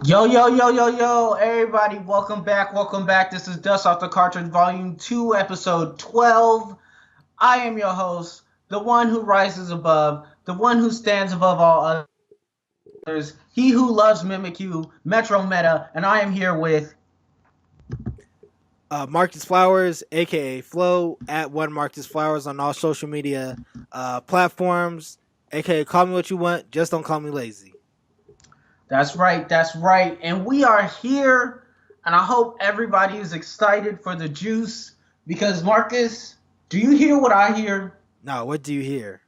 Yo, yo, yo, yo, yo, everybody, welcome back, welcome back. This is Dust Off the Cartridge, Volume 2, Episode 12. I am your host, the one who rises above, the one who stands above all others, he who loves Mimic You, Metro Meta, and I am here with... Marcus Flowers, aka Flo, at one Marcus Flowers on all social media platforms, aka call me what you want, just don't call me lazy. That's right, and we are here, and I hope everybody is excited for the juice, because Marcus, do you hear what I hear? Now, what do you hear?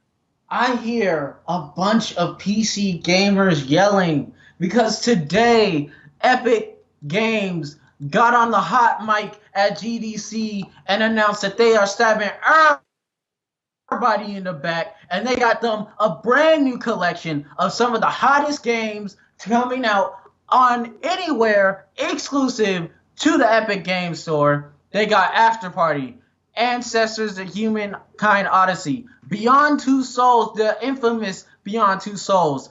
I hear a bunch of PC gamers yelling because today Epic Games got on the hot mic at GDC and announced that they are stabbing everybody in the back, and they got them a brand new collection of some of the hottest games coming out on anywhere exclusive to the Epic Games Store. They got After Party, Ancestors, the Humankind Odyssey, Beyond Two Souls, the infamous Beyond Two Souls,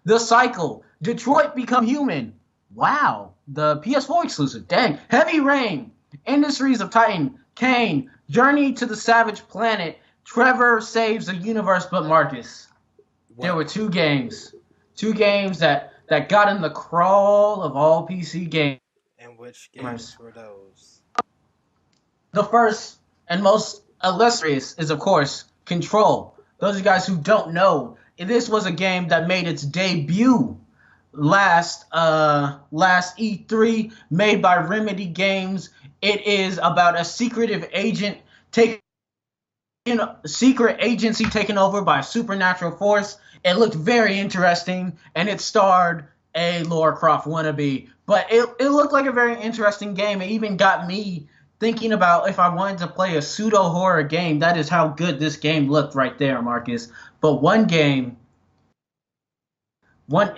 The Cycle, Detroit Become Human. Wow, the PS4 exclusive. Dang. Heavy Rain, Industries of Titan, Kane, Journey to the Savage Planet, Trevor Saves the Universe, but Marcus. What? There were two games that got in the crawl of all PC games. And which games were those? The first and most illustrious is, of course, Control. Those of you guys who don't know, this was a game that made its debut last E3, made by Remedy Games. It is about a secret agency taken over by a supernatural force. It looked very interesting, and it starred a Lara Croft wannabe. But it looked like a very interesting game. It even got me thinking about if I wanted to play a pseudo-horror game. That is how good this game looked right there, Marcus. But one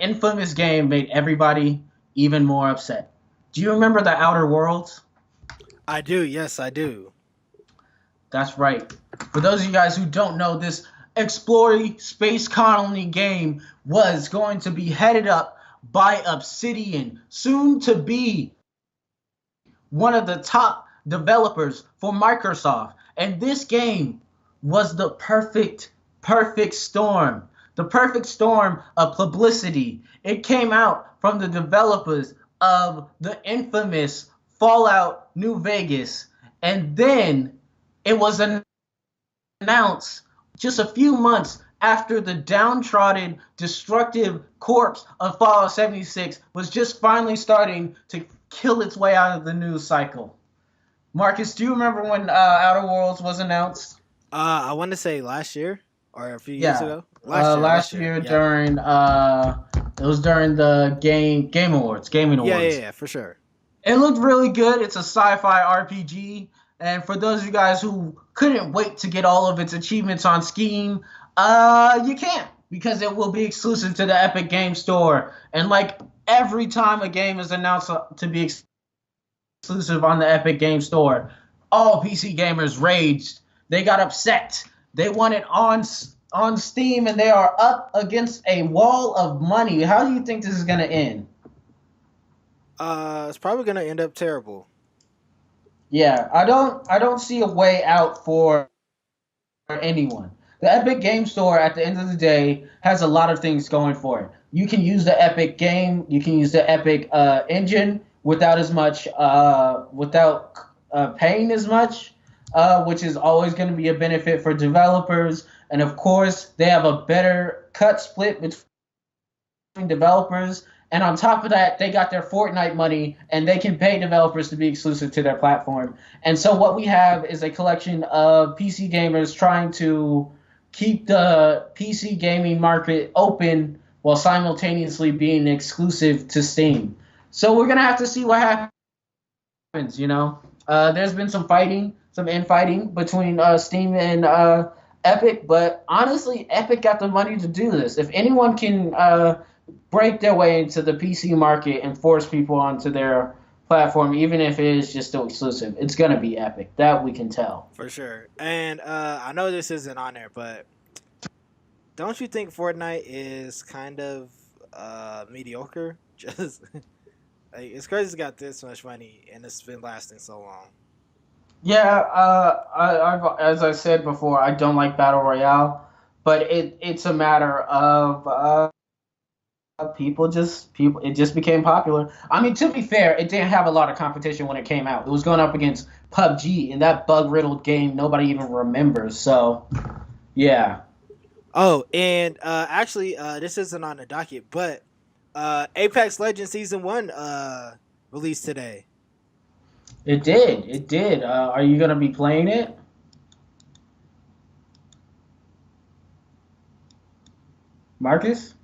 infamous game made everybody even more upset. Do you remember The Outer Worlds? I do, yes, I do. That's right. For those of you guys who don't know, this exploring space colony game was going to be headed up by Obsidian, soon to be one of the top developers for Microsoft. And this game was the perfect storm. The perfect storm of publicity. It came out from the developers of the infamous Fallout New Vegas. And then it was announced just a few months after the downtrodden, destructive corpse of Fallout 76 was just finally starting to kill its way out of the news cycle. Marcus, do you remember when Outer Worlds was announced? I want to say last year or a few years ago. Last year yeah. During it was during the gaming awards. Yeah, for sure. It looked really good. It's a sci-fi RPG, and for those of you guys who couldn't wait to get all of its achievements on Steam, you can't, because it will be exclusive to the Epic Games Store. And like every time a game is announced to be exclusive on the Epic Games Store, all PC gamers raged. They got upset. They want it on Steam, and they are up against a wall of money. How do you think this is going to end? It's probably going to end up terrible. Yeah, I don't see a way out for anyone. The Epic Game Store, at the end of the day, has a lot of things going for it. You can use the Epic game, you can use the Epic engine without paying as much, which is always going to be a benefit for developers. And of course, they have a better cut split between developers. And on top of that, they got their Fortnite money, and they can pay developers to be exclusive to their platform. And so what we have is a collection of PC gamers trying to keep the PC gaming market open while simultaneously being exclusive to Steam. So we're going to have to see what happens, you know. There's been some infighting between Steam and Epic, but honestly, Epic got the money to do this. If anyone can break their way into the PC market and force people onto their platform, even if it is just still exclusive, it's going to be Epic. That we can tell. For sure. And I know this isn't on there, but don't you think Fortnite is kind of mediocre? Just like it's crazy it's got this much money and it's been lasting so long. Yeah, as I said before, I don't like battle royale, but it's a matter of people. It just became popular. I mean, to be fair, it didn't have a lot of competition when it came out. It was going up against PUBG, and that bug riddled game nobody even remembers. So yeah, Oh, and actually, this isn't on the docket, but Apex Legends Season 1 released today. it did. It did. Are you gonna be playing it, Marcus?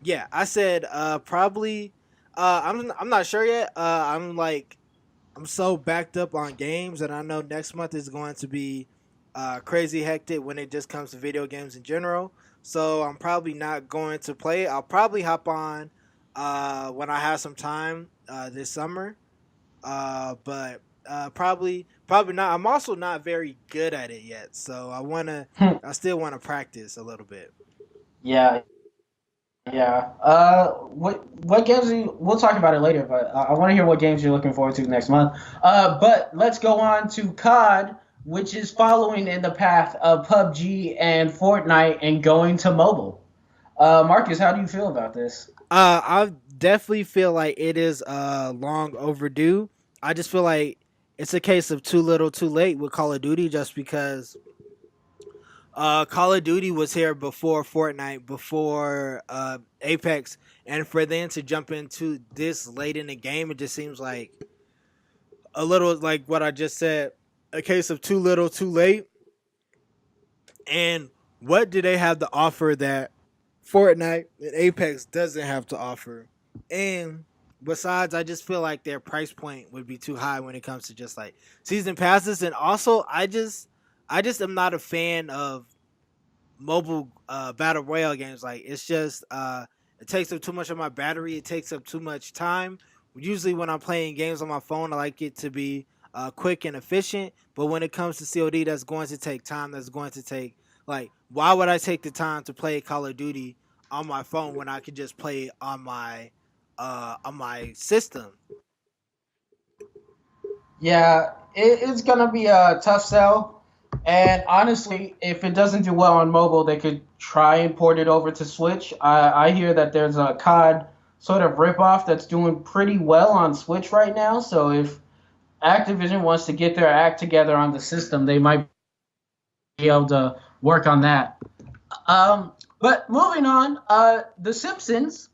Yeah, I said probably. I'm not sure yet. I'm so backed up on games, and I know next month is going to be crazy hectic when it just comes to video games in general. So I'm probably not going to play it. I'll probably hop on when I have some time this summer. But probably not. I'm also not very good at it yet, so I still wanna practice a little bit. Yeah, yeah. What games? We'll talk about it later, but I want to hear what games you're looking forward to next month. But let's go on to COD, which is following in the path of PUBG and Fortnite and going to mobile. Marcus, how do you feel about this? I definitely feel like it is long overdue. I just feel like it's a case of too little, too late with Call of Duty, just because Call of Duty was here before Fortnite, before Apex, and for them to jump into this late in the game, it just seems like a little like what I just said, a case of too little, too late. And what do they have to offer that Fortnite and Apex doesn't have to offer? And besides, I just feel like their price point would be too high when it comes to just like season passes. And also, I just am not a fan of mobile battle royale games. Like it's just it takes up too much of my battery. It takes up too much time. Usually when I'm playing games on my phone, I like it to be quick and efficient. But when it comes to COD, that's going to take time. That's going to take like why would I take the time to play Call of Duty on my phone when I could just play it on my system? Yeah, it's gonna be a tough sell. And honestly, if it doesn't do well on mobile, they could try and port it over to Switch. I hear that there's a COD sort of ripoff that's doing pretty well on Switch right now. So if Activision wants to get their act together on the system, they might be able to work on that. But moving on, The Simpsons,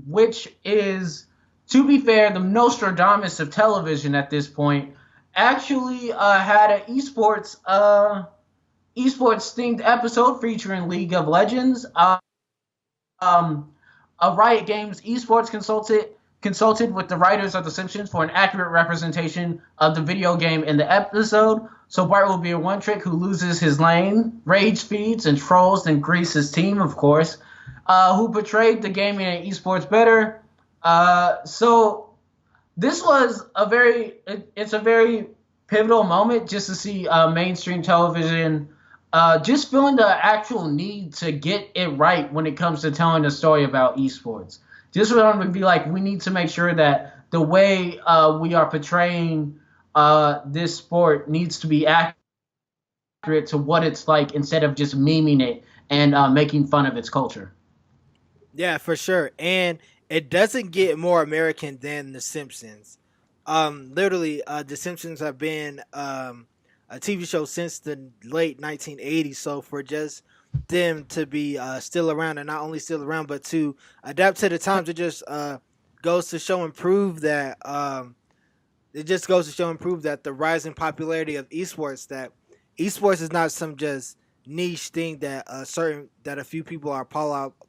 which is, to be fair, the Nostradamus of television at this point, actually had an esports themed episode featuring League of Legends. Um, a Riot Games esports consulted with the writers of The Simpsons for an accurate representation of the video game in the episode. So Bart will be a one trick who loses his lane, rage feeds, and trolls and grease his team, of course, who portrayed the gaming and esports better. So this was it's a very pivotal moment just to see mainstream television just feeling the actual need to get it right when it comes to telling a story about esports. Just want to be like, we need to make sure that the way we are portraying this sport needs to be accurate to what it's like instead of just memeing it and making fun of its culture. Yeah, for sure. And it doesn't get more American than The Simpsons. Literally, The Simpsons have been a TV show since the late 1980s. So for just them to be still around, and not only still around, but to adapt to the times, it just goes to show and prove that it just goes to show and prove that the rising popularity of esports, that esports is not some just niche thing that a few people are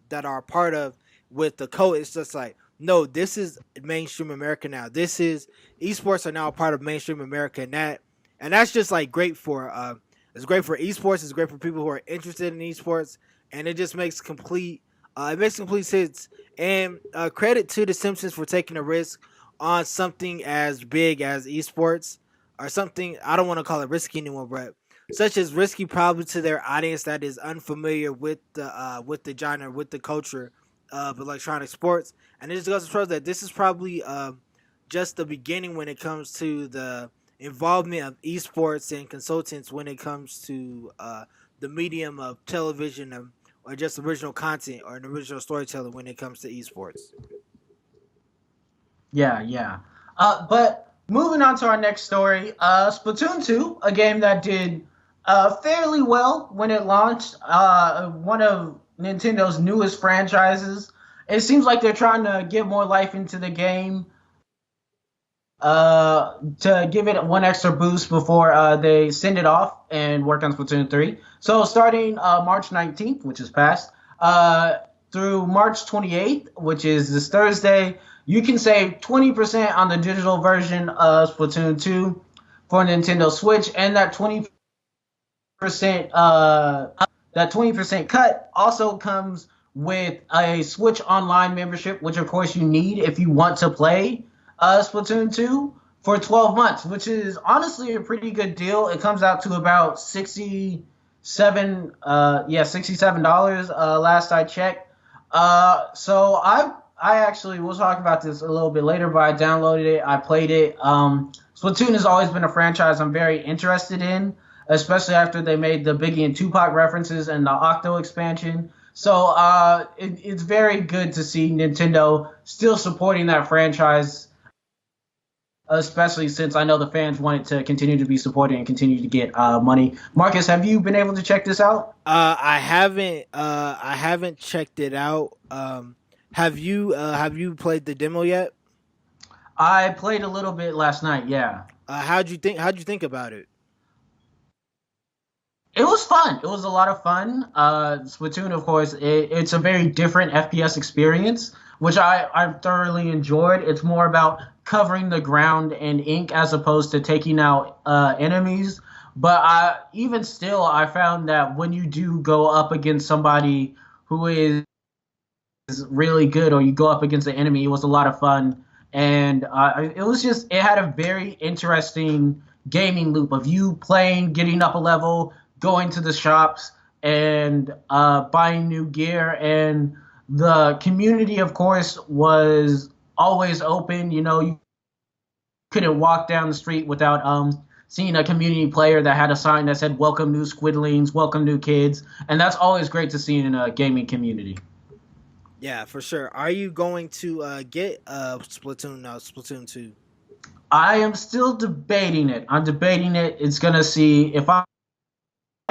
that are a part of with the code. It's just like, no, this is mainstream America now. This is esports are now a part of mainstream America, and that's just like great for it's great for esports. It's great for people who are interested in esports, and it makes complete sense. And credit to the Simpsons for taking a risk on something as big as esports, or something I don't want to call it risky anymore, but such as risky probably to their audience that is unfamiliar with the genre, with the culture of electronic sports, and it just goes to show that this is probably just the beginning when it comes to the involvement of esports and consultants when it comes to the medium of television or just original content or an original storytelling when it comes to esports. Yeah, yeah. But moving on to our next story, Splatoon 2, a game that did fairly well when it launched, one of Nintendo's newest franchises. It seems like they're trying to get more life into the game, to give it one extra boost before they send it off and work on Splatoon 3. So starting March 19th, which is past, through March 28th, which is this Thursday, you can save 20% on the digital version of Splatoon 2 for Nintendo Switch, and percent that 20% cut also comes with a Switch Online membership, which of course you need if you want to play Splatoon 2 for 12 months, which is honestly a pretty good deal. It comes out to about 67 dollars last I checked. So I actually we'll talk about this a little bit later, but I downloaded it, I played it. Splatoon has always been a franchise I'm very interested in, especially after they made the Biggie and Tupac references and the Octo expansion. So it's very good to see Nintendo still supporting that franchise, especially since I know the fans want it to continue to be supported and continue to get money. Marcus, have you been able to check this out? I haven't. I haven't checked it out. Have you? Have you played the demo yet? I played a little bit last night, yeah. How'd you think? How'd you think about it? It was fun. It was a lot of fun. Splatoon, of course, it's a very different FPS experience, which I thoroughly enjoyed. It's more about covering the ground in ink as opposed to taking out enemies. But even still, I found that when you do go up against somebody who is really good, or you go up against an enemy, it was a lot of fun. And it was just, it had a very interesting gaming loop of you playing, getting up a level, going to the shops, and buying new gear. And the community, of course, was always open. You know, you couldn't walk down the street without seeing a community player that had a sign that said "Welcome new Squidlings, welcome new kids," and that's always great to see in a gaming community. Yeah, for sure. Are you going to get Splatoon? No, Splatoon 2. I am still debating it. I'm debating it. It's gonna see I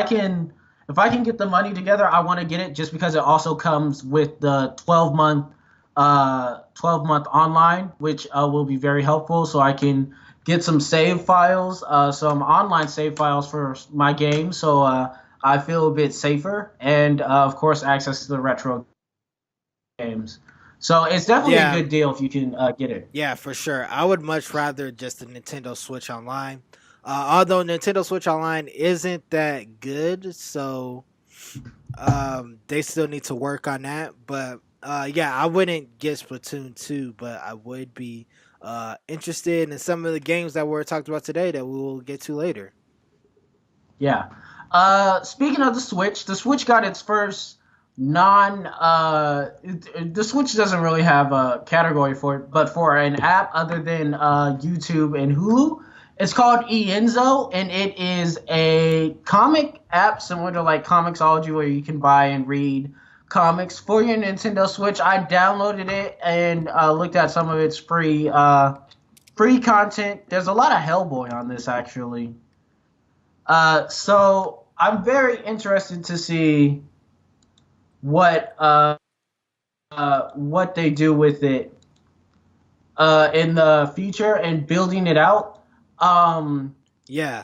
can if I can get the money together. I want to get it just because it also comes with the 12-month online, which will be very helpful. So I can get some save files, some online save files for my game. So I feel a bit safer, and of course access to the retro games. So it's definitely a Yeah, good deal if you can get it. yeah, for sure. I would much rather just the Nintendo Switch Online. Although Nintendo Switch Online isn't that good, so they still need to work on that. But yeah, I wouldn't get Splatoon 2, but I would be interested in some of the games that were talked about today that we will get to later. Yeah. Speaking of the Switch got its first non. The Switch doesn't really have a category for it, but for an app other than YouTube and Hulu, it's called Enzo, and it is a comic app similar to like Comixology, where you can buy and read comics for your Nintendo Switch. I downloaded it and looked at some of its free content. There's a lot of Hellboy on this actually. So I'm very interested to see what what they do with it in the future and building it out. Um, Yeah,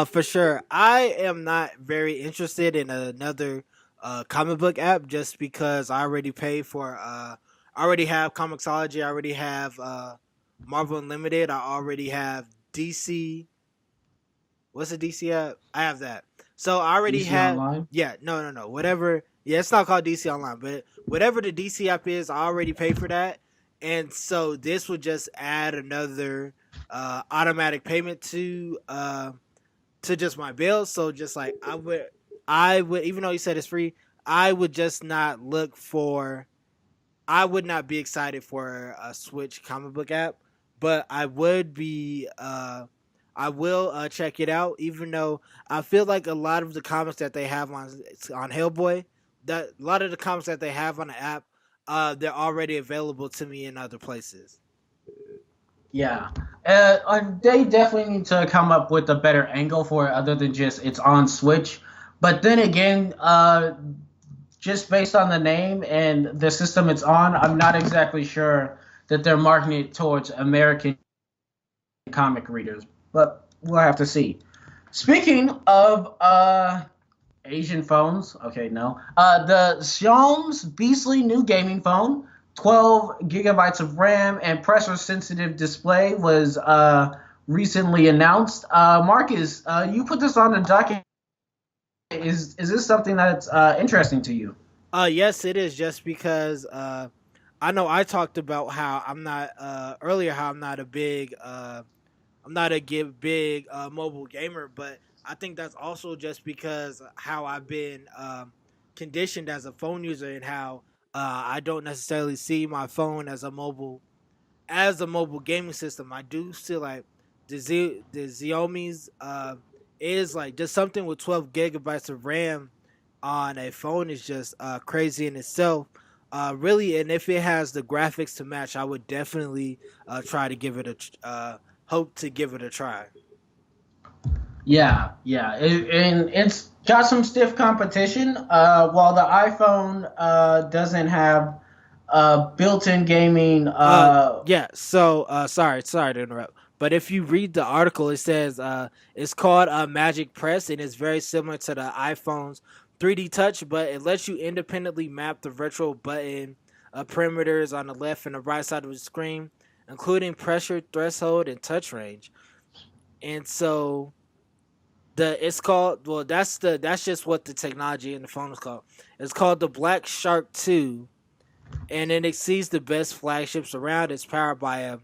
for sure. I am not very interested in another comic book app just because I already pay for. I already have Comixology. I already have Marvel Unlimited. I already have DC. What's the DC app? I have that. So I already DC have. Online. Yeah, no, no, no. Whatever. Yeah, it's not called DC Online, but whatever the DC app is, I already pay for that. And so this would just add another automatic payment to just my bill. So just like I would, even though you said it's free, I would just not look for. I would not be excited for a Switch comic book app, but I would be. I will check it out, even though I feel like a lot of the comics that they have on Hellboy, that a lot of the comics that they have on the app, they're already available to me in other places. Yeah, they definitely need to come up with a better angle for it, other than just it's on Switch. But then again, just based on the name and the system it's on, I'm not exactly sure that they're marketing it towards American comic readers. But we'll have to see. Speaking of Asian phones. Okay, no. The Xiaomi's beastly new gaming phone, 12 gigabytes of RAM and pressure-sensitive display, was recently announced. Marcus, you put this on the docket. Is this something that's interesting to you? Yes, it is. Just because I know I talked about how I'm not earlier how I'm not a big mobile gamer, but I think that's also just because how I've been conditioned as a phone user and how I don't necessarily see my phone as a mobile gaming system. I do still like the Xiaomi's is like just something with 12 gigabytes of RAM on a phone is just crazy in itself. Really, and if it has the graphics to match, I would definitely try to give it hope to give it a try. Yeah, yeah, and it's got some stiff competition. While the iPhone doesn't have built-in gaming. Yeah. So, sorry to interrupt. But if you read the article, it says it's called Magic Press, and it's very similar to the iPhone's 3D Touch, but it lets you independently map the virtual button perimeters on the left and the right side of the screen, including pressure, threshold, and touch range. And so the it's called that's just what the technology in the phone is called. It's called the Black Shark 2, and it exceeds the best flagships around. It's powered by a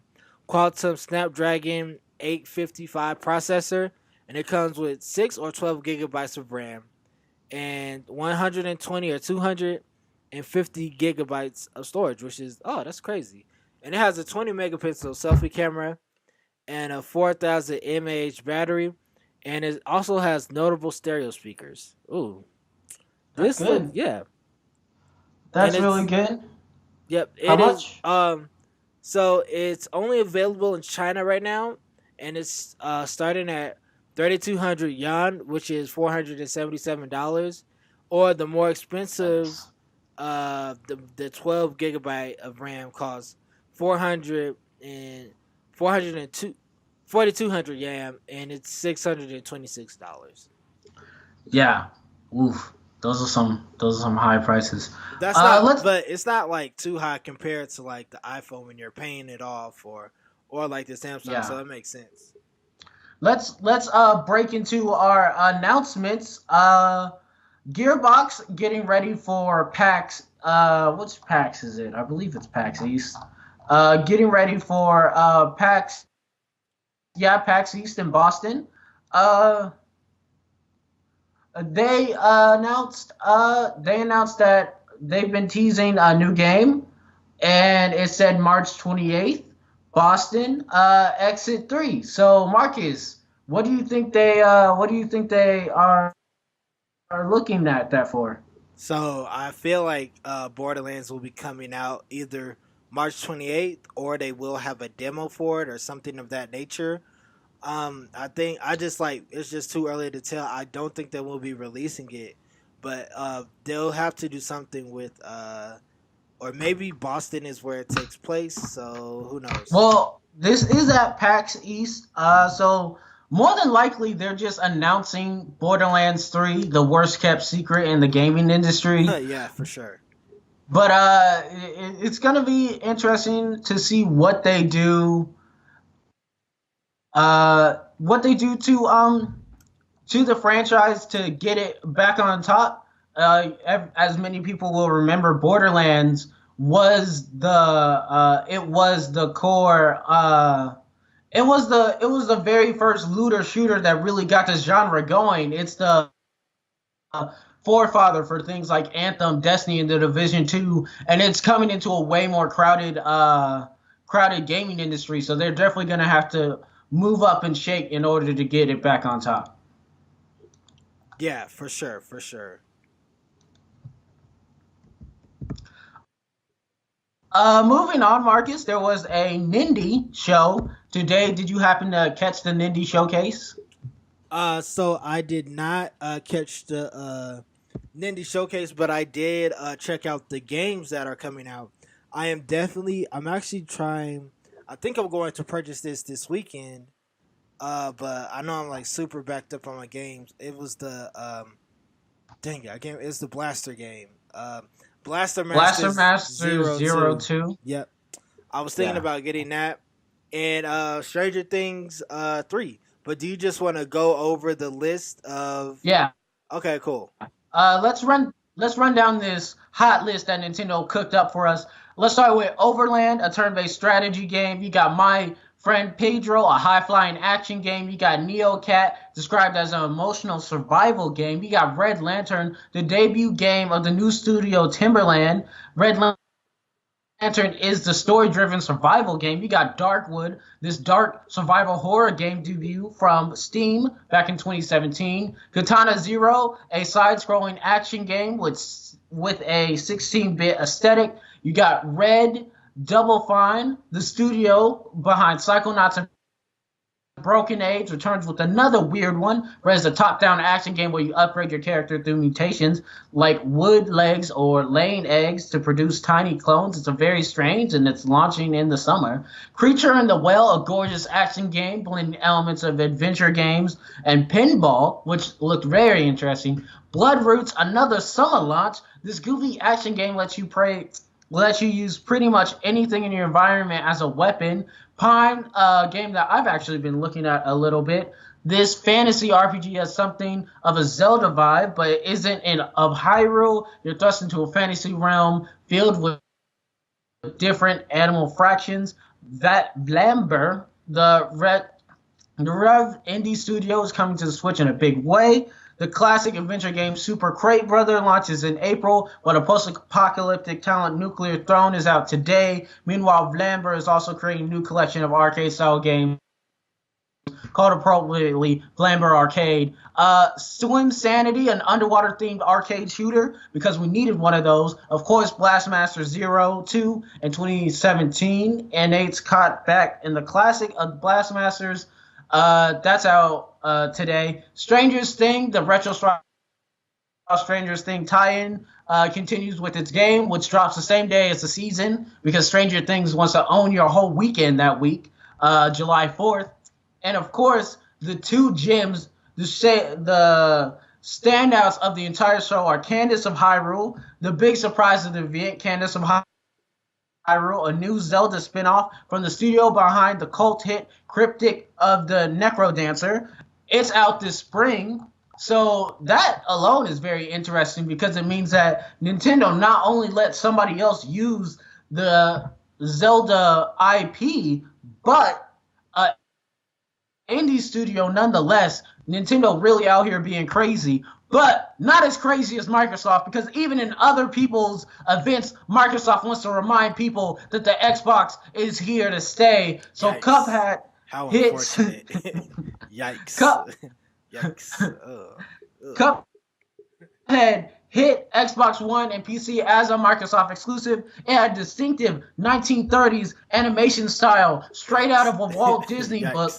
Qualcomm Snapdragon 855 processor, and it comes with 6 or 12 gigabytes of RAM and 120 or 250 gigabytes of storage, which is that's crazy. And it has a 20 megapixel selfie camera and a 4,000 mAh battery, and it also has notable stereo speakers. Ooh, That's this look good. yeah, and That's really it's good. yep, How it is. much? So it's only available in China right now, and it's starting at 3,200 yuan, which is $477, or the more expensive, Nice. the 12 gigabyte of RAM costs 400 and 402 4,200 yam, and it's $626. Yeah. Oof. Those are some high prices. That's not, Let's but it's not like too high compared to like the iPhone when you're paying it off, or like the Samsung. yeah. So it makes sense. Let's break into our announcements. Gearbox getting ready for PAX. Which PAX is it? I believe it's PAX East. Getting ready for PAX. Yeah, PAX East in Boston. Uh, they announced that they've been teasing a new game, and it said March 28th, Boston, Exit 3. So Marcus, what do you think they are looking at that for? So I feel like Borderlands will be coming out either March 28th, or they will have a demo for it or something of that nature. I think I just like it's just too early to tell. I don't think they will be releasing it, but they'll have to do something with or maybe Boston is where it takes place. So who knows? Well, this is at PAX East, so more than likely they're just announcing Borderlands 3, the worst kept secret in the gaming industry. Yeah, for sure. But it's gonna be interesting to see what they do to the franchise to get it back on top. As many people will remember, Borderlands was the core. It was the very first looter shooter that really got this genre going. It's the forefather for things like Anthem, Destiny, and the Division 2, and it's coming into a way more crowded gaming industry. So they're definitely going to have to move up and shake in order to get it back on top. Yeah, for sure, for sure. Moving on, Marcus, there was a Nindy show today. Did you happen to catch the Nindy showcase? So I did not catch the Nindy showcase, but I did check out the games that are coming out. I'm actually trying. I think I'm going to purchase this weekend. But I know I'm like super backed up on my games. It was the dang it, I can't. It's the Blaster game. Blaster Blaster Masters Masters Zero Zero Two. Two. Yep, I was thinking Yeah. about getting that and Stranger Things 3. But do you just want to go over the list of? Yeah. Okay, cool. Let's run down this hot list that Nintendo cooked up for us. Let's start with Overland, a turn-based strategy game. You got My Friend Pedro, a high-flying action game. You got Neo Cat, described as an emotional survival game. You got Red Lantern, the debut game of the new studio Timberland. Red Lantern is the story-driven survival game. You got Darkwood, this dark survival horror game debut from Steam back in 2017. Katana Zero, a side-scrolling action game with a 16-bit aesthetic. You got Red Double Fine, the studio behind Psychonauts and Broken Age returns with another weird one, where it's a top-down action game where you upgrade your character through mutations like wood legs or laying eggs to produce tiny clones. It's a very strange, and it's launching in the summer. Creature in the Well, a gorgeous action game blending elements of adventure games and pinball, which looked very interesting. Blood Roots, another summer launch. This goofy action game lets you use pretty much anything in your environment as a weapon. Pine, a game that I've actually been looking at a little bit. This fantasy RPG has something of a Zelda vibe, but it isn't of Hyrule. You're thrust into a fantasy realm filled with different animal fractions. That Vlamber, the Rev Indie Studio, is coming to the Switch in a big way. The classic adventure game Super Crate Brother launches in April, while the post-apocalyptic talent Nuclear Throne is out today. Meanwhile, Vlamber is also creating a new collection of arcade-style games called appropriately Vlamber Arcade. Swim Sanity, an underwater-themed arcade shooter, because we needed one of those. Of course, Blastmaster Zero 2 in 2017. N8's caught back in the classic of Blastmasters. That's out today. Stranger's Thing, the retro Stranger's Thing tie-in, continues with its game, which drops the same day as the season, because Stranger Things wants to own your whole weekend that week, July 4th. And of course, the two gems, the standouts of the entire show are Candace of Hyrule, the big surprise of the event, Candace of Hyrule, a new Zelda spin-off from the studio behind the cult hit Cryptic of the Necro Dancer. It's out this spring. So that alone is very interesting, because it means that Nintendo not only lets somebody else use the Zelda IP, but indie studio nonetheless. Nintendo really out here being crazy, but not as crazy as Microsoft, because even in other people's events, Microsoft wants to remind people that the Xbox is here to stay. So Yikes. Cuphead How hits unfortunate. Yikes. Yikes. Cuphead hit Xbox One and PC as a Microsoft exclusive. It had distinctive 1930s animation style, straight out of a Walt Disney book.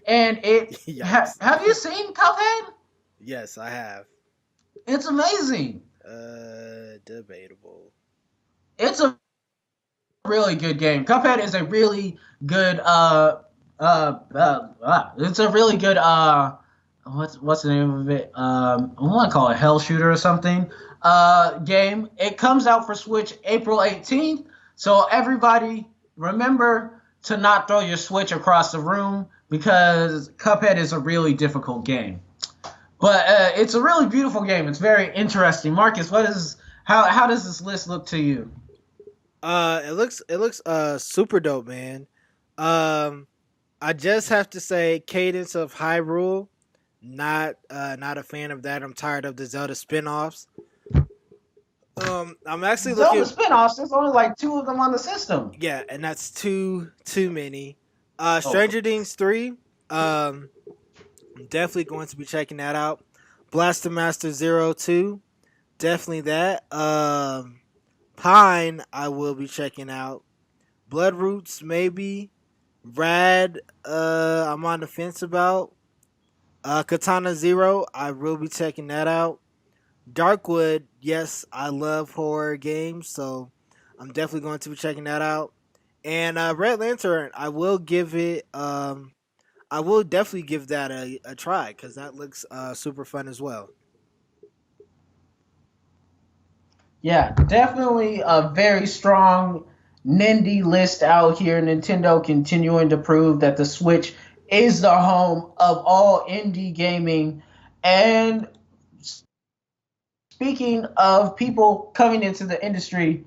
And have you seen Cuphead? Yes, I have. It's amazing. Debatable. It's a really good game. Cuphead is a really good it's a really good what's the name of it? I want to call it Hell Shooter or something. Game. It comes out for Switch April 18th. So everybody remember to not throw your Switch across the room, because Cuphead is a really difficult game. But it's a really beautiful game. It's very interesting. Marcus, how does this list look to you? It looks super dope, man. I just have to say, Cadence of Hyrule. Not a fan of that. I'm tired of the Zelda spin-offs. I'm actually Zelda looking. spinoffs. There's only like two of them on the system. Yeah, and that's too many. Oh, Stranger Things 3. Um, I'm definitely going to be checking that out. Blaster Master Zero 2. Definitely that. Pine, I will be checking out. Blood Roots, maybe. Rad, I'm on the fence about. Katana Zero, I will be checking that out. Darkwood, yes, I love horror games, so I'm definitely going to be checking that out. And Red Lantern, I will definitely give that a try because that looks super fun as well. yeah, definitely a very strong Nindy list out here. Nintendo continuing to prove that the Switch is the home of all indie gaming. And speaking of people coming into the industry,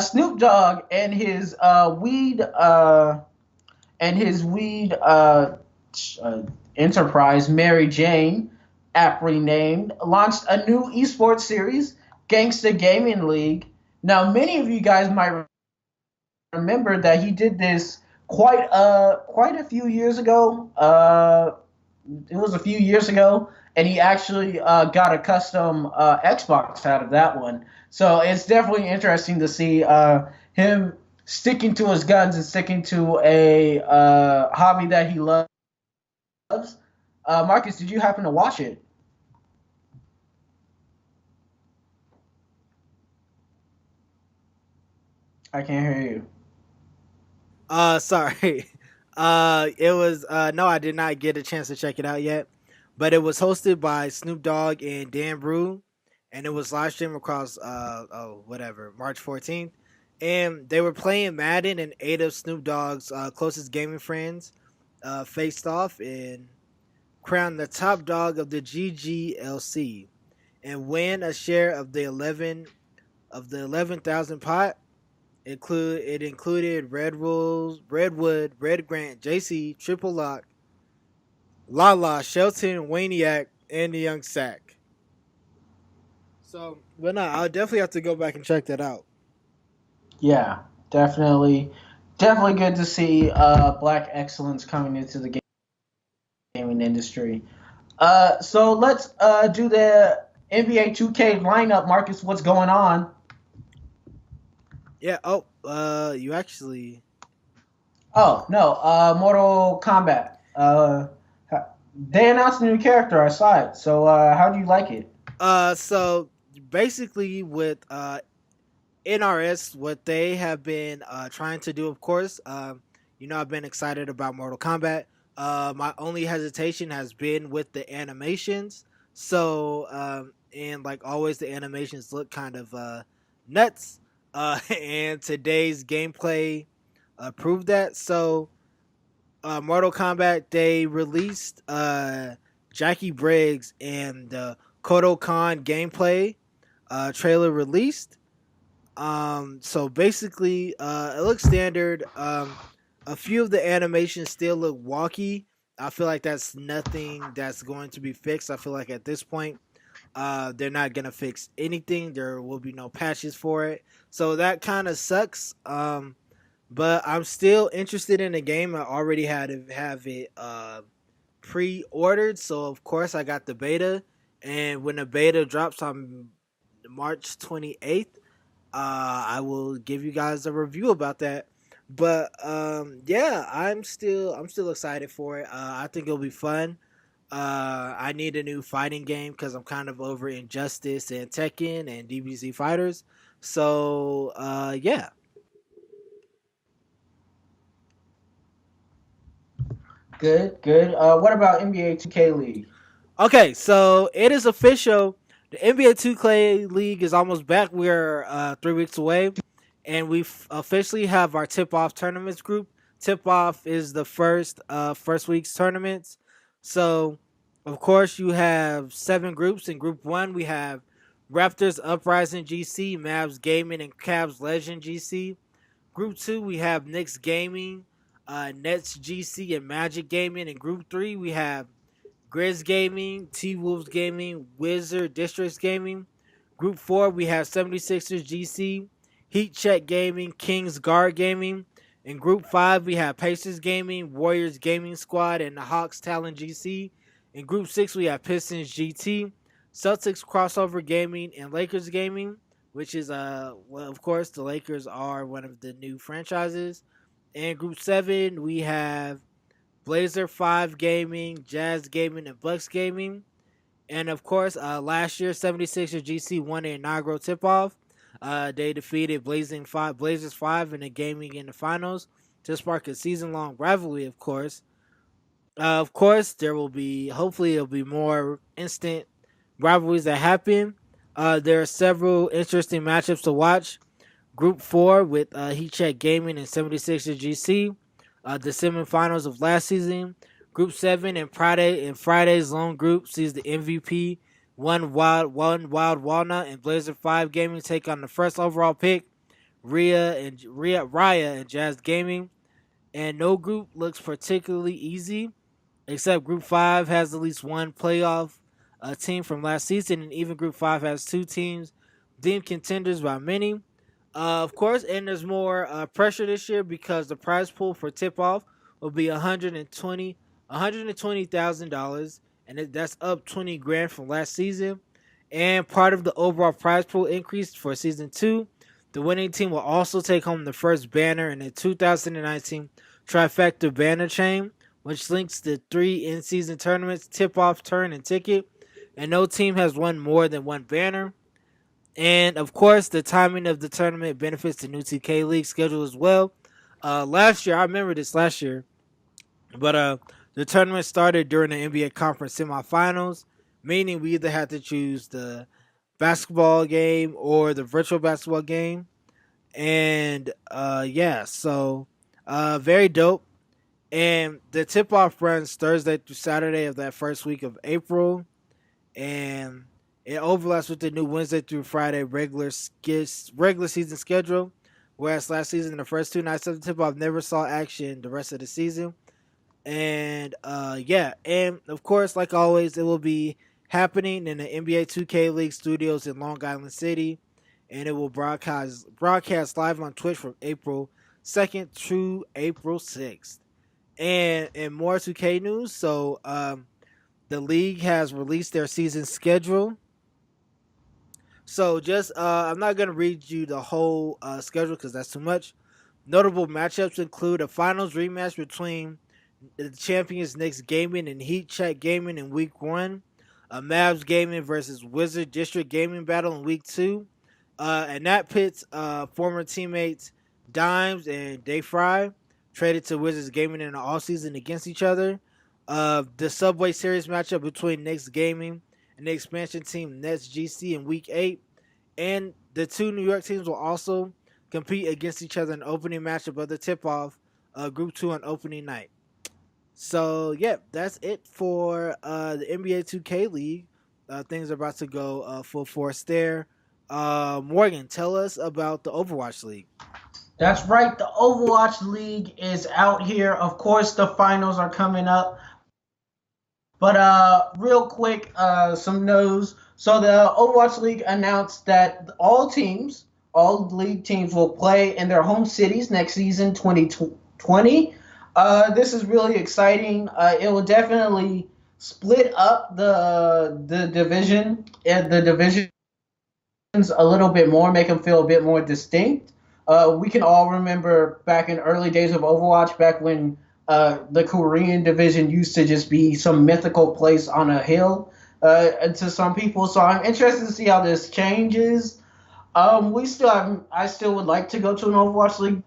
Snoop Dogg and his weed uh, enterprise, Mary Jane, aptly named, launched a new esports series, Gangsta Gaming League. Now, many of you guys might remember that he did this quite a few years ago. It was a few years ago, and he actually got a custom Xbox out of that one. So it's definitely interesting to see him sticking to his guns and sticking to a hobby that he loves. Marcus, did you happen to watch it? I can't hear you. Sorry. It was no, I did not get a chance to check it out yet, but it was hosted by Snoop Dogg and Dan Brew, and it was live streamed across March 14th, and they were playing Madden, and eight of Snoop Dogg's closest gaming friends faced off and crowned the top dog of the GGLC and win a share of the 11,000 pot. It included Redwood, Red Grant, JC, Triple Lock, Lala, Shelton, Waniac, and the Young Sack. So, but no, I'll definitely have to go back and check that out. Yeah, definitely, definitely good to see black excellence coming into the gaming industry. So let's do the NBA 2K lineup. Marcus, what's going on? Yeah. Oh, you actually. Oh no, Mortal Kombat. They announced a new character. I saw it. So how do you like it? So basically, with NRS, what they have been trying to do, of course, I've been excited about Mortal Kombat. My only hesitation has been with the animations. So, and like always, the animations look kind of nuts. And today's gameplay proved that. So, Mortal Kombat, they released Jackie Briggs and the Kodo Khan gameplay trailer released. So basically, it looks standard. A few of the animations still look wonky. I feel like that's nothing that's going to be fixed. I feel like at this point, they're not gonna fix anything. There will be no patches for it. So that kind of sucks. But I'm still interested in the game. I already had to have it pre-ordered, so of course I got the beta. And when the beta drops on March 28th, I will give you guys a review about that. But yeah, I'm still excited for it. I think it'll be fun. I need a new fighting game because I'm kind of over Injustice and Tekken and DBZ Fighters. So yeah. Good, good. What about NBA 2K League? Okay, so it is official. The NBA 2K League is almost back. We're 3 weeks away, and we officially have our tip off tournaments group. Tip off is the first week's tournaments. So, of course, you have 7 groups. In Group 1, we have Raptors Uprising GC, Mavs Gaming, and Cavs Legend GC. Group 2, we have Knicks Gaming, Nets GC, and Magic Gaming. In Group 3, we have Grizz Gaming, T-Wolves Gaming, Wizard Districts Gaming. Group 4, we have 76ers GC, Heat Check Gaming, Kings Guard Gaming. In Group 5, we have Pacers Gaming, Warriors Gaming Squad, and the Hawks Talon GC. In Group 6, we have Pistons GT, Celtics Crossover Gaming, and Lakers Gaming, which is, well, of course, the Lakers are one of the new franchises. In Group 7, we have Blazer 5 Gaming, Jazz Gaming, and Bucks Gaming. And of course, last year 76ers GC won the inaugural tip-off. They defeated Blazers 5 in the gaming in the finals to spark a season-long rivalry, of course, there will be, hopefully, there'll be more instant rivalries that happen. There are several interesting matchups to watch. Group 4 with Heat Check Gaming and 76ers GC, the semifinals of last season. Group 7 and Friday's lone group sees the MVP, one Wild Walnut and Blazer 5 Gaming take on the first overall pick, Raya and Jazz Gaming. And no group looks particularly easy, except Group 5 has at least one playoff team from last season, and even Group 5 has two teams deemed contenders by many. Of course, and there's more pressure this year because the prize pool for tip-off will be $120,000, and that's up 20 grand from last season. And part of the overall prize pool increase for season 2, the winning team will also take home the first banner in the 2019 trifecta banner chain, which links the 3 in-season tournaments: tip-off, turn, and ticket. And no team has won more than one banner. And of course, the timing of the tournament benefits the new 2K League schedule as well. Last year, I remember this last year, but the tournament started during the NBA Conference semifinals, meaning we either had to choose the basketball game or the virtual basketball game. And yeah, so very dope. And the tip-off runs Thursday through Saturday of that first week of April, and it overlaps with the new Wednesday through Friday regular season schedule. Whereas last season, the first 2 nights of the tip-off never saw action the rest of the season. And yeah, and of course, like always, it will be happening in the NBA 2K League studios in Long Island City, and it will broadcast live on Twitch from April 2nd to April 6th. And more 2K news. So the league has released their season schedule. So just I'm not gonna read you the whole schedule because that's too much. Notable matchups include a finals rematch between the champions Knicks Gaming and Heat Check Gaming in Week 1, a Mavs Gaming versus Wizard District Gaming battle in Week 2, and that pits former teammates Dimes and Day Fry, traded to Wizards Gaming in the offseason, against each other. The Subway Series matchup between Knicks Gaming and the expansion team Nets GC in Week 8, and the 2 New York teams will also compete against each other in the opening matchup of the tip-off Group 2 on opening night. So, yeah, that's it for the NBA 2K League. Things are about to go full force there. Morgan, tell us about the Overwatch League. That's right. The Overwatch League is out here. Of course, the finals are coming up. But real quick, some news. So the Overwatch League announced that all league teams will play in their home cities next season, 2020. This is really exciting. It will definitely split up the divisions a little bit more, make them feel a bit more distinct. We can all remember back in early days of Overwatch, back when the Korean division used to just be some mythical place on a hill to some people. So I'm interested to see how this changes. I still would like to go to an Overwatch League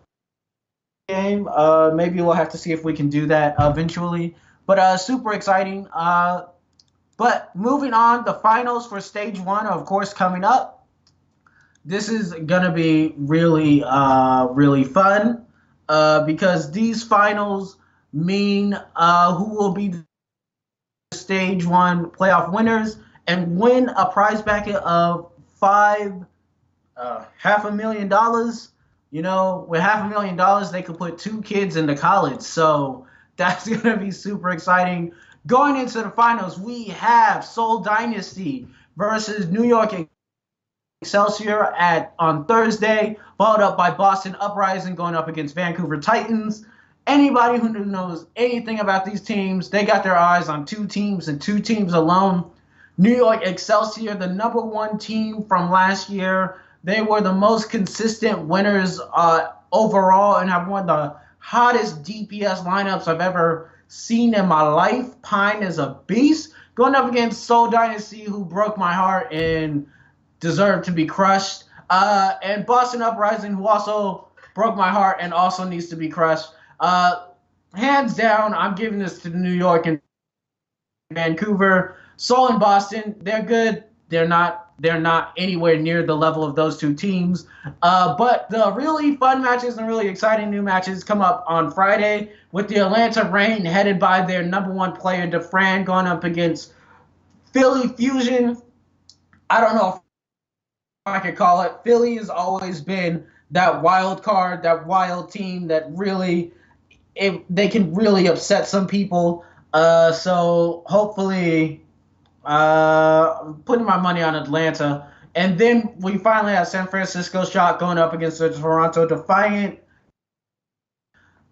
game. Maybe we'll have to see if we can do that eventually. But super exciting. But moving on, the finals for Stage 1 are, of course, coming up. This is going to be really, really fun because these finals mean who will be the Stage 1 playoff winners and win a prize packet of $500,000. You know, with $500,000, they could put 2 kids into college. So that's going to be super exciting. Going into the finals, we have Seoul Dynasty versus New York Excelsior on Thursday, followed up by Boston Uprising going up against Vancouver Titans. Anybody who knows anything about these teams, they got their eyes on two teams and two teams alone. New York Excelsior, the number one team from last year. They were the most consistent winners overall and have one of the hottest DPS lineups I've ever seen in my life. Pine is a beast. Going up against Seoul Dynasty, who broke my heart and deserve to be crushed. And Boston Uprising, who also broke my heart and also needs to be crushed. Hands down, I'm giving this to New York and Vancouver. Seoul and Boston, they're good. They're not anywhere near the level of those two teams. But the really fun matches and really exciting new matches come up on Friday with the Atlanta Reign headed by their number one player, DeFran, going up against Philly Fusion. I don't know if I could call it. Philly has always been that wild card, that wild team that really, they can really upset some people. So hopefully, putting my money on Atlanta. And then we finally have San Francisco Shock going up against the Toronto Defiant.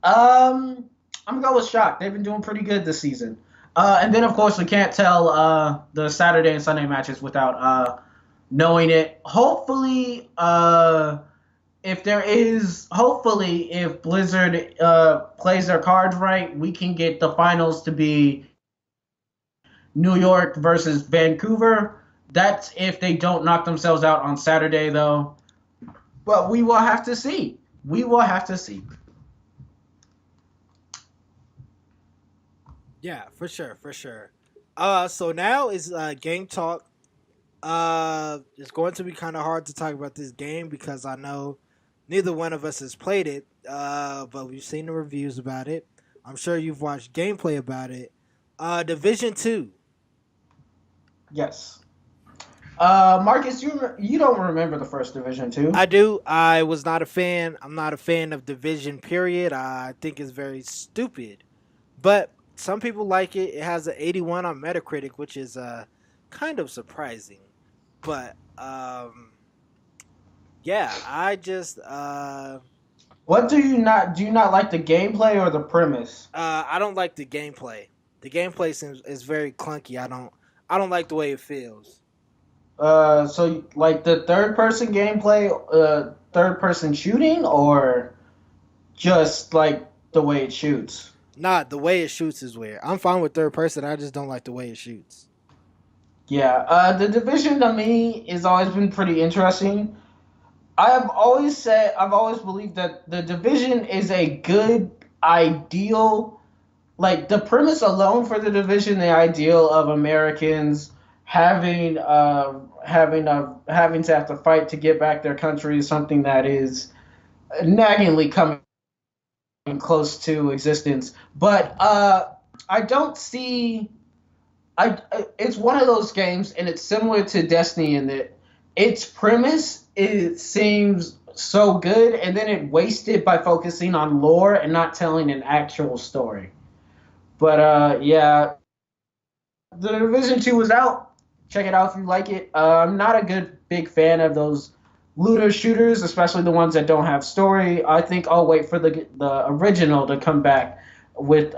I'm going to go with Shock. They've been doing pretty good this season. And then, of course, we can't tell the Saturday and Sunday matches without knowing it. Hopefully, if Blizzard plays their cards right, we can get the finals to be New York versus Vancouver. That's if they don't knock themselves out on Saturday, though. But we will have to see. We will have to see. Yeah, for sure, for sure. So now is game talk. It's going to be kind of hard to talk about this game because I know neither one of us has played it, but we've seen the reviews about it. I'm sure you've watched gameplay about it. Division 2. Yes. Marcus, you don't remember the first Division 2? I do. I was not a fan. I'm not a fan of Division, period. I think it's very stupid. But some people like it. It has an 81 on Metacritic, which is kind of surprising. But yeah, I just what do you not like the gameplay or the premise? I don't like the gameplay. The gameplay is very clunky. I don't like the way it feels. So like the third person gameplay, third person shooting, or just like the way it shoots? Not the way it shoots is weird. I'm fine with third person. I just don't like the way it shoots. Yeah, the Division to me has always been pretty interesting. I've always believed that the Division is a good ideal, like the premise alone for the Division, the ideal of Americans having to have to fight to get back their country is something that is naggingly coming close to existence. But I don't see. It's one of those games, and it's similar to Destiny in that its premise it seems so good, and then it wasted by focusing on lore and not telling an actual story. But yeah, the Division 2 is out. Check it out if you like it. I'm not a big fan of those looter shooters, especially the ones that don't have story. I think I'll wait for the original to come back with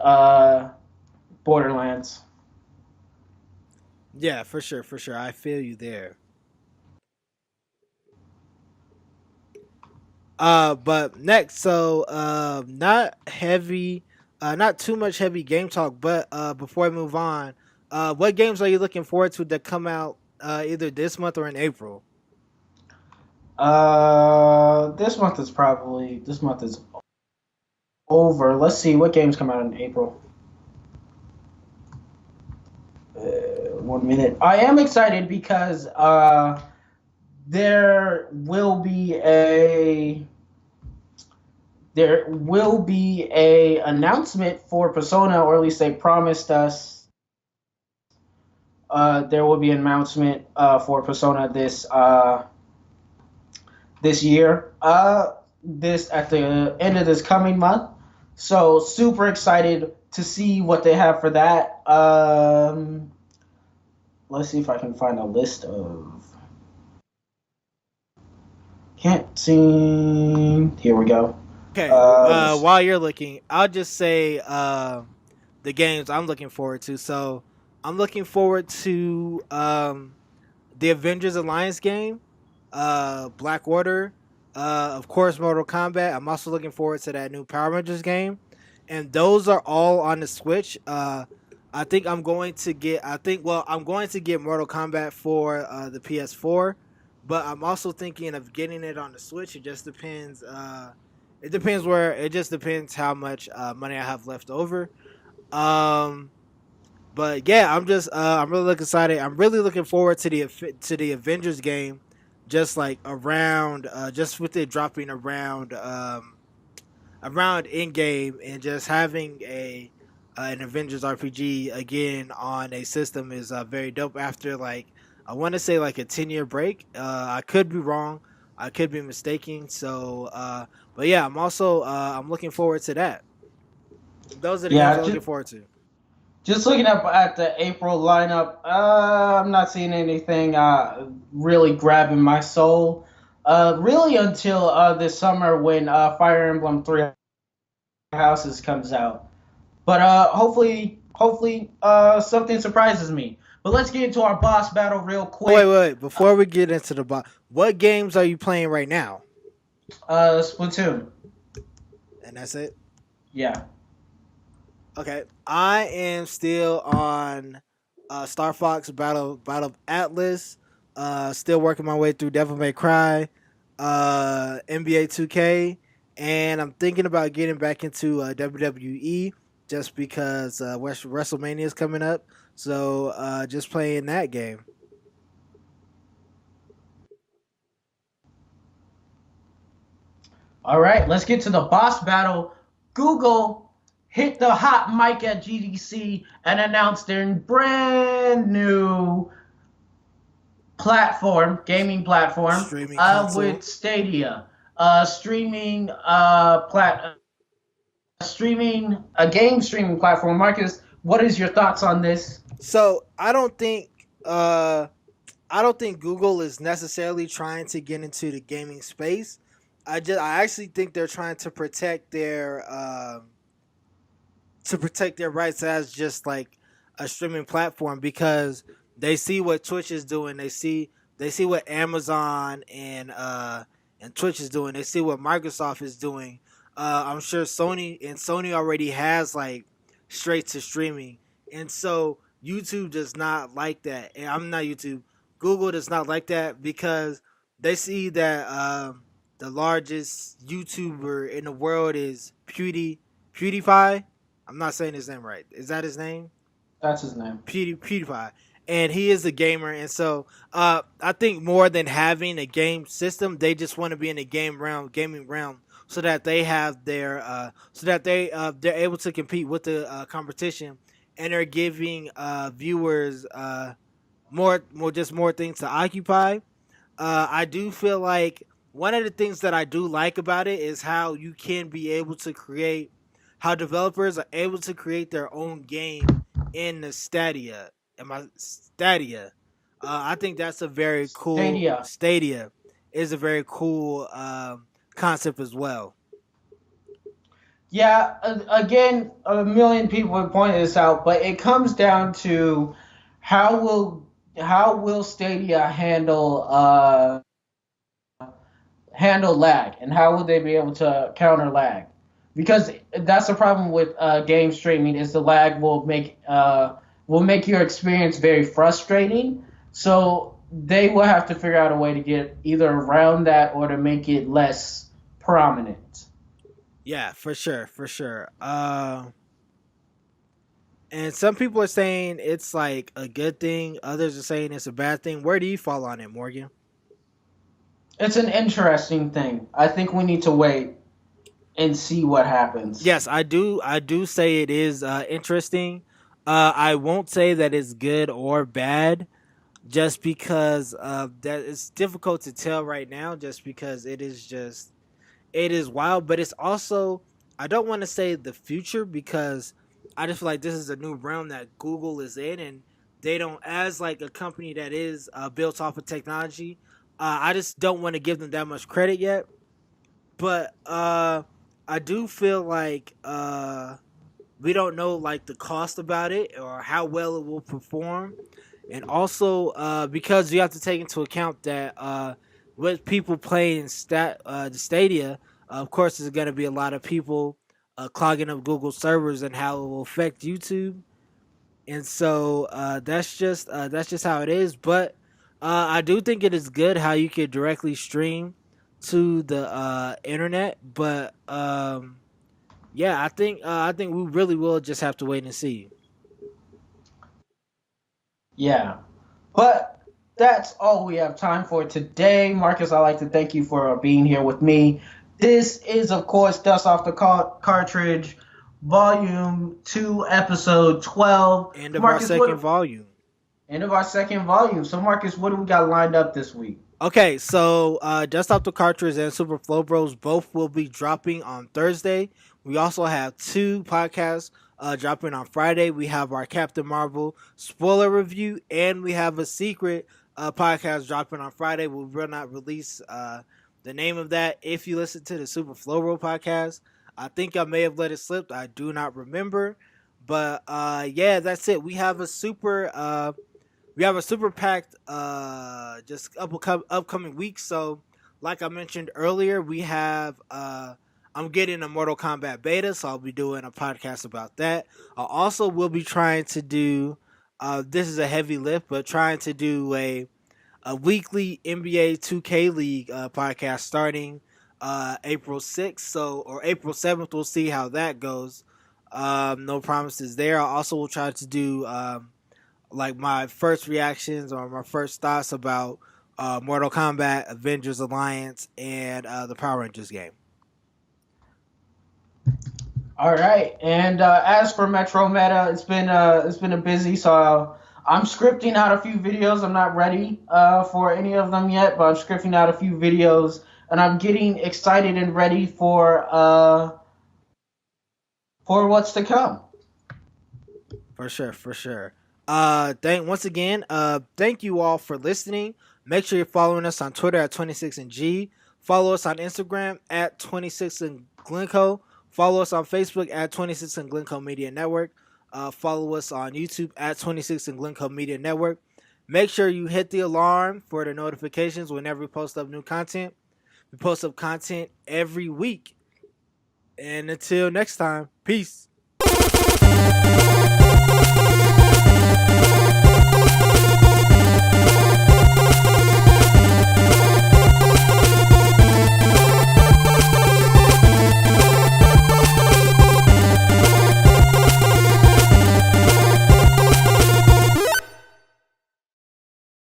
Borderlands. Yeah, for sure, for sure. I feel you there. But next, so not heavy, not too much heavy game talk. But before I move on, what games are you looking forward to that come out either this month or in April? This month is over. Let's see what games come out in April. 1 minute. I am excited because there will be a announcement for Persona, or at least they promised us. There will be an announcement for Persona this year. This at the end of this coming month. So super excited to see what they have for that. let's see if I can find a list of. Can't see. Here we go. Okay, This. while you're looking, I'll just say the games I'm looking forward to. So I'm looking forward to the Avengers Alliance game, Black Order, of course, Mortal Kombat. I'm also looking forward to that new Power Rangers game, and those are all on the Switch. I think I'm going to get. I'm going to get Mortal Kombat for the PS4, but I'm also thinking of getting it on the Switch. It just depends. It depends where. It just depends how much money I have left over. Um, but yeah, I'm really looking excited. I'm really looking forward to the Avengers game, just like around just with it dropping around in game and just having a an Avengers RPG again on a system is very dope. After like I want to say like a 10-year break. I could be wrong. I could be mistaken. So, but yeah, I'm looking forward to that. Those are the games Yeah, I'm looking forward to. just looking up at the April lineup, I'm not seeing anything really grabbing my soul. Really until this summer when Fire Emblem Three Houses comes out. But hopefully, something surprises me. But let's get into our boss battle real Wait, quick. wait, wait. Before we get into the what games are you playing right now? Splatoon. And that's it. Yeah. Okay, I am still on Star Fox Battle of Atlas. Still working my way through Devil May Cry, NBA 2K, and I'm thinking about getting back into WWE just because WrestleMania is coming up. So just playing that game. All right, let's get to the boss battle. Google hit the hot mic at GDC and announced their brand new platform, gaming platform, Streaming console. with Stadia, streaming streaming a game streaming platform. Marcus, what is your thoughts on this? So I don't think Google is necessarily trying to get into the gaming space. I actually think they're trying to protect their rights as just like a streaming platform because they see what Twitch is doing. They see what Amazon and Twitch is doing. They see what Microsoft is doing. I'm sure Sony already has like straight to streaming, and so YouTube does not like that. And I'm not YouTube. Google does not like that because they see that the largest YouTuber in the world is PewDiePie. I'm not saying his name right. Is that his name? That's his name. PewDiePie, and he is a gamer, and so I think more than having a game system, they just want to be in the gaming realm, so that they have they're able to compete with the competition, and they're giving viewers more things to occupy. I do feel like one of the things that I do like about it is how you can be able to create, how developers are able to create their own game in the Stadia. Am I Stadia? I think that's a very cool Stadia. Stadia is a very cool concept as well. Yeah, again, a million people would point this out, but it comes down to how will how will Stadia handle lag, and how will they be able to counter lag? Because that's the problem with game streaming is the lag will make your experience very frustrating. So they will have to figure out a way to get either around that or to make it less prominent. Yeah, for sure, for sure. And some people are saying it's like a good thing. Others are saying it's a bad thing. Where do you fall on it, Morgan? It's an interesting thing. I think we need to wait and see what happens. Yes, I do. I do say it is interesting. I won't say that it's good or bad, just because that it's difficult to tell right now. Just because it is wild, but it's also I don't want to say the future because I just feel like this is a new realm that Google is in, and they don't, as like a company that is built off of technology. I just don't want to give them that much credit yet, but I do feel like we don't know like the cost about it or how well it will perform, and also because you have to take into account that with people playing the Stadia, of course, there's going to be a lot of people clogging up Google servers and how it will affect YouTube, and so that's just how it is. But I do think it is good how you can directly stream to the internet, but yeah, I think we really will just have to wait and see. Yeah. But that's all we have time for today. Marcus, I'd like to thank you for being here with me. This is, of course, Dust Off the Cartridge, Volume 2, Episode 12. End of our Marcus, second volume. end of our second volume. So, Marcus, what do we got lined up this week? Okay, so Desktop the Cartridge and Super Flow Bros both will be dropping on Thursday. We also have two podcasts dropping on Friday. We have our Captain Marvel spoiler review, and we have a secret podcast dropping on Friday. We will not release the name of that. If you listen to the Super Flow Bro podcast, I think I may have let it slip. I do not remember. But yeah, that's it. We have a super packed just upcoming week. So, like I mentioned earlier, we have I'm getting a Mortal Kombat beta, so I'll be doing a podcast about that. I also will be trying to do this is a heavy lift, but trying to do a weekly NBA 2K League podcast starting April 6th, or April 7th. We'll see how that goes. No promises there. I also will try to do like my first reactions or my first thoughts about Mortal Kombat, Avengers Alliance, and the Power Rangers game. All right, and as for Metro Meta, it's been a busy, so I'm scripting out a few videos. I'm not ready for any of them yet, but I'm scripting out a few videos, and I'm getting excited and ready for what's to come. For sure, for sure. Thank you all for listening. Make sure you're following us on Twitter at 26andG. Follow us on Instagram at 26andGlencoe. Follow us on Facebook at 26 and Glencoe Media Network. Follow us on YouTube at 26 and Glencoe Media Network. Make sure you hit the alarm for the notifications whenever we post up new content. We post up content every week. And until next time, peace.